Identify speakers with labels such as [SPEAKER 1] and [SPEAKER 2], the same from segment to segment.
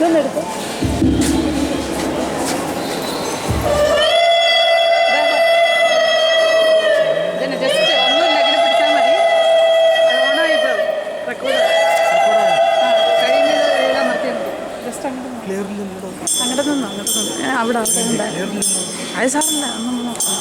[SPEAKER 1] ഇതൊന്നെടുത്ത് ഇതിനെ ജസ്റ്റ് ഒന്നുമില്ല ഇങ്ങനെ പിടിച്ചാൽ മതി. അത് ഓണായിപ്പോൾ റെക്കോർഡ് കഴിയുന്നത് എഴുതാൻ നിർത്തിയാൽ മതി. ജസ്റ്റ് അങ്ങോട്ട് അങ്ങോട്ട് നിന്നോ അവിടെ ഉണ്ടായിരുന്നു. അത് സാറില്ല ഒന്നും നോക്കാം.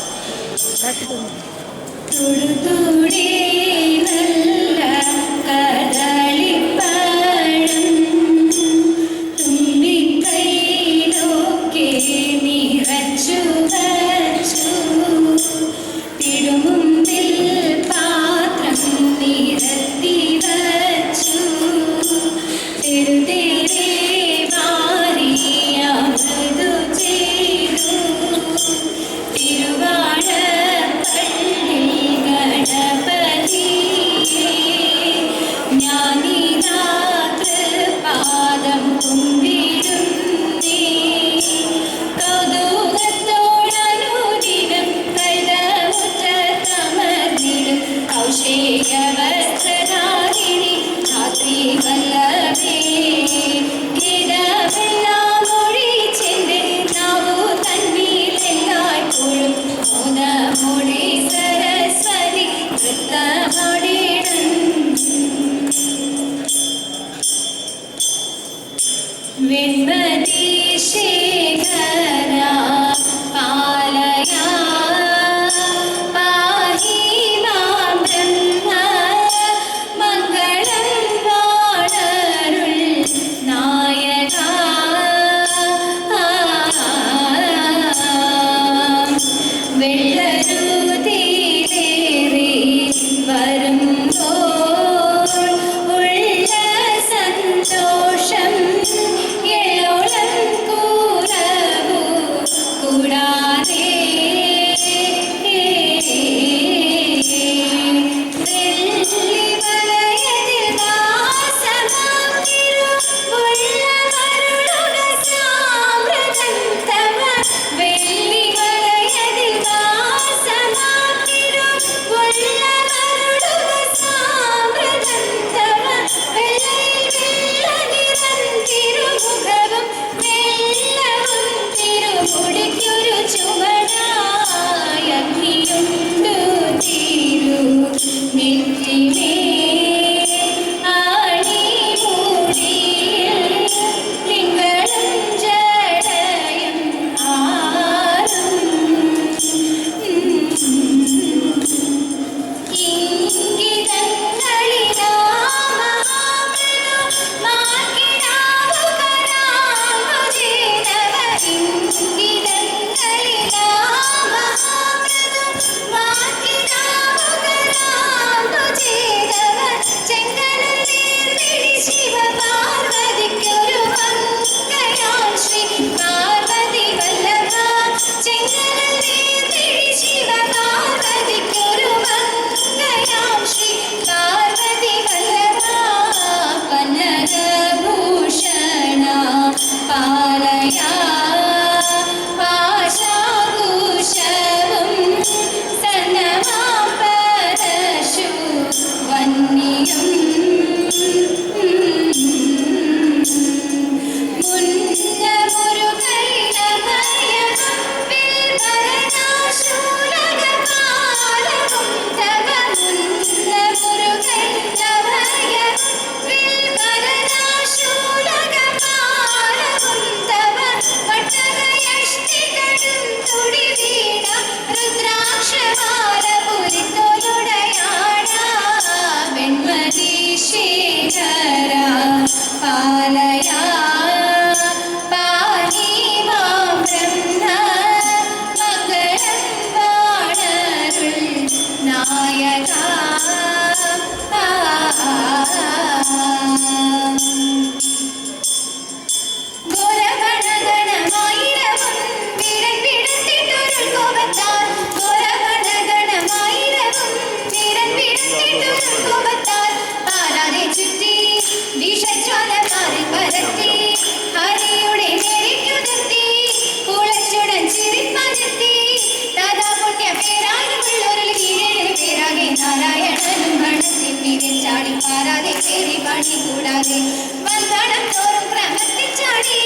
[SPEAKER 2] ചാടി പാരാതെ പേരി പാടി കൂടാതെ വന്ദനം തോറും ക്രമത്തിൽ ചാടി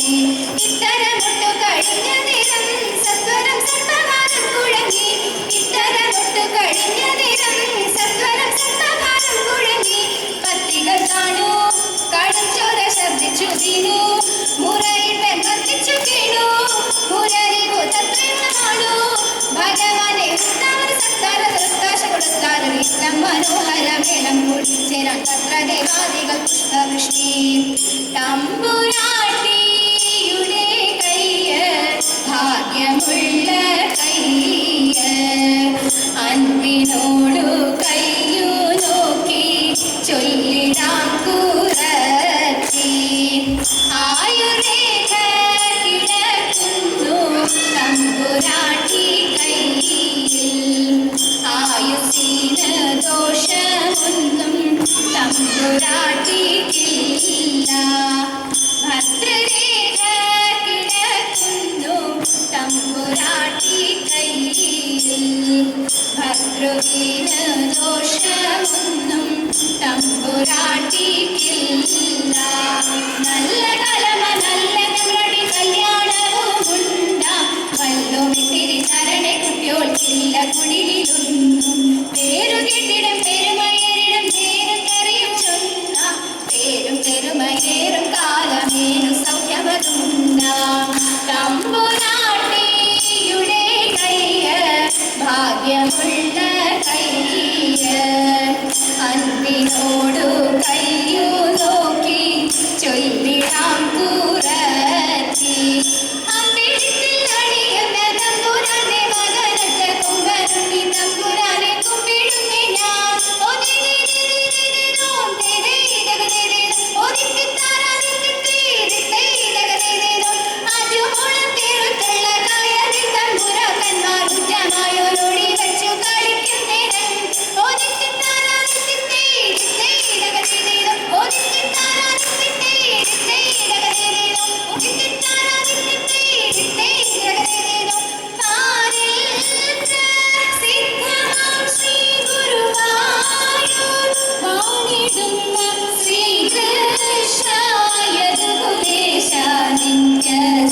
[SPEAKER 2] മുഴങ്ങി. ഇത്തരമൊട്ടു കഴിഞ്ഞ നേരം സത്വരം സർപ്പകാലം കുഴങ്ങി. ഇത്തരമൊട്ടു കഴിഞ്ഞ നേരം സത്വരം സർപ്പകാലം കുഴങ്ങി. പത്തികൾ കാണൂ കടുംചോര ശബ്ദിച്ചു വീണു. മുറയിട്ട് മർദ്ദിച്ചു വീണു. മുരരികു തത്രങ്ങളാണു. ഭഗവാനെ സത്താര ദൃത്താശ കൊടുത്താലും ഇഷ്ടം മനോഹര മേളം കുളിച്ചേരാൻ തത്ര ദേവാദികൾ പുഷ്പവൃഷ്ടി. തമ്പുരാട്ടിയുടെ കയ്യ് ഭാഗ്യമുള്ള കയ്യ്. അൻപിനോടു കയ്യു നോക്കി ചൊല്ലിടാം കൂറത്തി. ആയുർരേഖ കിടക്കുന്നു തമ്പുരാട്ടി കയ്യിൽ. ആയുസ്സിന് ദോഷമൊന്നും തമ്പുരാട്ടിക്കില്ല. ഭദ്രരേഖ കിടക്കുന്നു തമ്പുരാട്ടി കയ്യിൽ. ഭദ്രവിന് ദോഷമൊന്നും തമ്പുരാട്ടിക്കില്ല. നല്ല കലമ നല്ല ഞങ്ങളുടെ കല്യാണവുമുണ്ടാം. വല്ലോമിത്തിരി ചരണെ കുട്ടിയോൾക്കില്ല കുടിലൊന്നും. പേരു കെട്ടിടം പെരുമയേറിടം ചേരും കറിയും ചൊന്ന. പേരും പെരുമയേറും കാലമേനു സൗഖ്യമതുണ്ടാം. തമ്പുരാട്ടിയുടെ കയ്യ് ഭാഗ്യമുള്ള കയ്യ്. അൻപിനോടു കയ്യു നോക്കി ചൊല്ലിടാം കൂറത്തി. അമ്പിളിത്തിൽ അണിയുന്ന തമ്പുരാന്റെ മകനറ്റ കൊമ്പനുണ്ണി തമ്പുരാനെ കുമ്പിടുന്നേ ഞാൻ. ആറ്റുമോളം തേടുത്തുള്ള കായലിൽ തമ്പുരാക്കന്മാരുറ്റമായോരോടി വച്ചു കളിക്കുന്നേരം.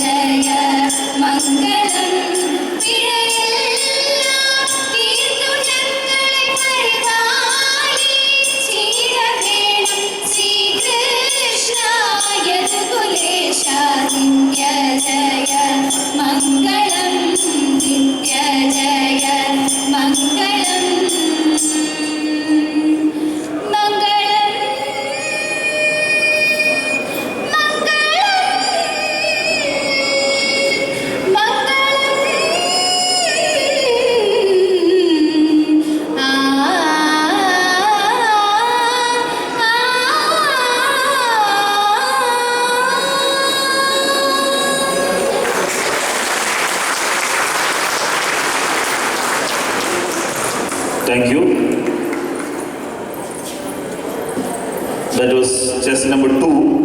[SPEAKER 2] ജയ മംഗളം പിഴയെല്ലാം തീർത്തു ഞങ്ങളെ പരിപാലിച്ചിടവേണം. ശ്രീകൃഷ്ണായ കുലേശ നിത്യ ജയ മംഗളം. നിത്യ ജയ മംഗളം.
[SPEAKER 3] Thank you. That was chess number 2.